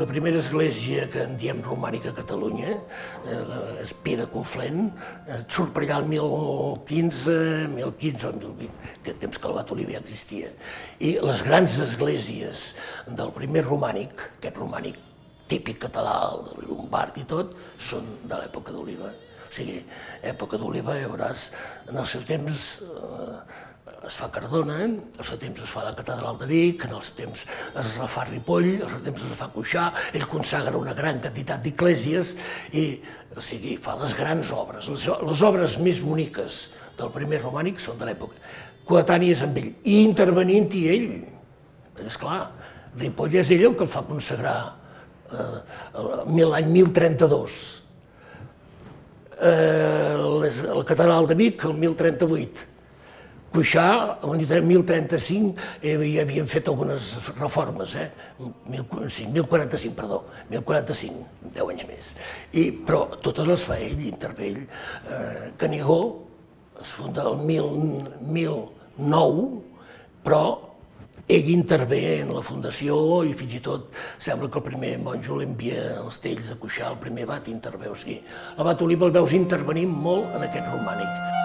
La primera església que en diem romànica a Catalunya és Pi de Conflent, surt per allà el 1015 o 1020, que temps que l'Abat Oliba ja existia. I les grans esglésies del primer romànic, aquest romànic típic català, el llombard i tot, són de l'època d'Oliba. O sigui, època d'Oliba, ja veuràs, en el seu temps es fa Cardona, en el seu temps es fa la catedral de Vic, en el seu temps es refà Ripoll, en el seu temps es fa Cuixà, ell consagra una gran quantitat d'esglésies i, o sigui, fa les grans obres. Les obres més boniques del primer romànic són de l'època, coetànies amb ell, i intervenint-hi ell. Esclar, Ripoll és ell el que el fa consagrar l'any 1032. La catedral de Vic, el 1038. Cuixà, l'any 1035, hi havien fet algunes reformes, 1045, perdó, 1045, 10 anys més. Però totes les fa ell, intervé ell. Canigó es funda el 1009, però ell intervé en la fundació i fins i tot sembla que el primer monjo l'envia als tells de Cuixà, el primer abat intervé. O sigui, l'abat Oliba el veus intervenir molt en aquest romànic.